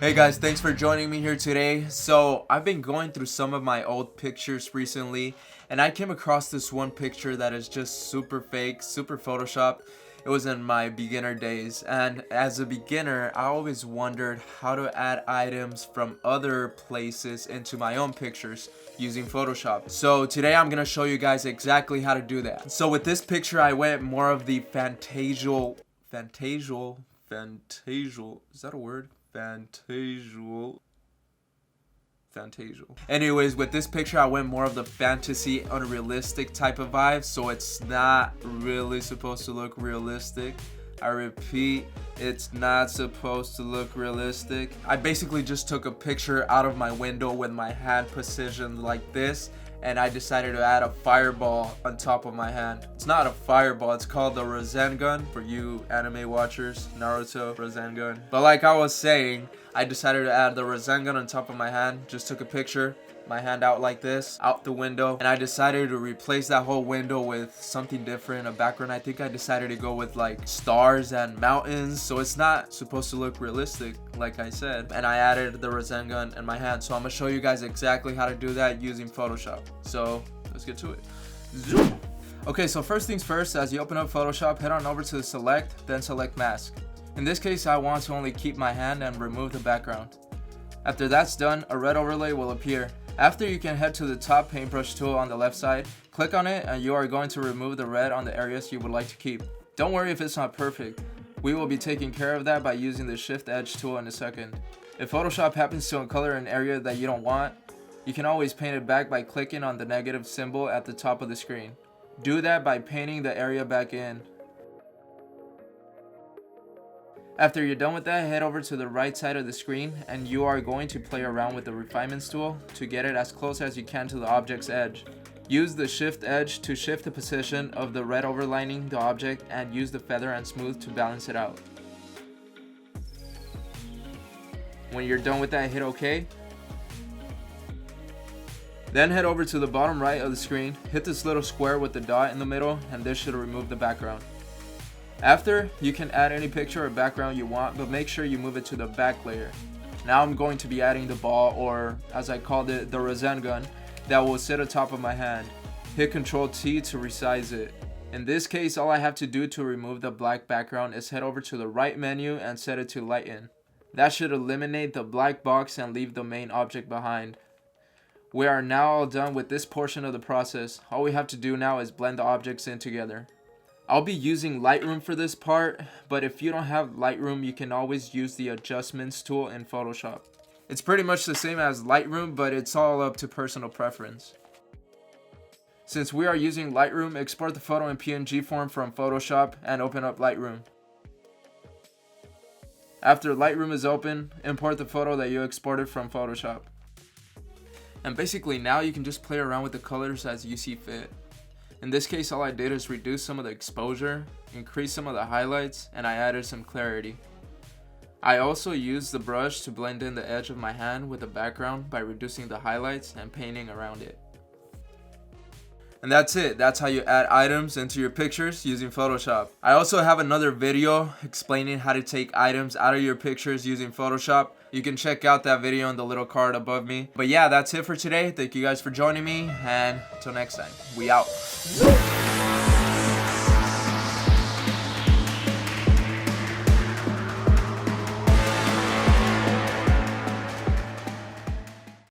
Hey guys, thanks for joining me here today. So I've been going through some of my old pictures recently, and I came across this one picture that is just super fake, super Photoshop. It was in my beginner days, and as a beginner I always wondered how to add items from other places into my own pictures using Photoshop. So today I'm gonna show you guys exactly how to do that. So with this picture I went more of the Fantasial, is that a word? Fantasial. Anyways, with this picture I went more of the fantasy, unrealistic type of vibe, so it's not really supposed to look realistic. I repeat, it's not supposed to look realistic. I basically just took a picture out of my window with my hand positioned like this, and I decided to add a fireball on top of my hand. It's not a fireball, it's called the Rasengan for you anime watchers, Naruto Rasengan. But like I was saying, I decided to add the Rasengan on top of my hand. Just took a picture, my hand out like this, out the window, and I decided to replace that whole window with something different, a background. I think I decided to go with like stars and mountains, so it's not supposed to look realistic like I said, and I added the Rasengan in my hand. So I'm gonna show you guys exactly how to do that using Photoshop. So let's get to it. Zoom. Okay, so first things first, as you open up Photoshop, head on over to select, then select mask. In this case I want to only keep my hand and remove the background. After that's done, a red overlay will appear. After, you can head to the top paintbrush tool on the left side, click on it, and you are going to remove the red on the areas you would like to keep. Don't worry if it's not perfect. We will be taking care of that by using the shift edge tool in a second. If Photoshop happens to uncolor an area that you don't want, you can always paint it back by clicking on the negative symbol at the top of the screen. Do that by painting the area back in. After you're done with that, head over to the right side of the screen and you are going to play around with the refinements tool to get it as close as you can to the object's edge. Use the shift edge to shift the position of the red overlining the object, and use the feather and smooth to balance it out. When you're done with that, hit OK. Then head over to the bottom right of the screen, hit this little square with the dot in the middle, and this should remove the background. After, you can add any picture or background you want, but make sure you move it to the back layer. Now I'm going to be adding the ball, or as I called it, the Rasengan, that will sit atop of my hand. Hit Ctrl T to resize it. In this case, all I have to do to remove the black background is head over to the right menu and set it to lighten. That should eliminate the black box and leave the main object behind. We are now all done with this portion of the process. All we have to do now is blend the objects in together. I'll be using Lightroom for this part, but if you don't have Lightroom, you can always use the adjustments tool in Photoshop. It's pretty much the same as Lightroom, but it's all up to personal preference. Since we are using Lightroom, export the photo in PNG form from Photoshop and open up Lightroom. After Lightroom is open, import the photo that you exported from Photoshop. And basically now you can just play around with the colors as you see fit. In this case, all I did is reduce some of the exposure, increase some of the highlights, and I added some clarity. I also used the brush to blend in the edge of my hand with the background by reducing the highlights and painting around it. And that's it. That's how you add items into your pictures using Photoshop. I also have another video explaining how to take items out of your pictures using Photoshop. You can check out that video on the little card above me. But yeah, that's it for today. Thank you guys for joining me, and until next time, we out.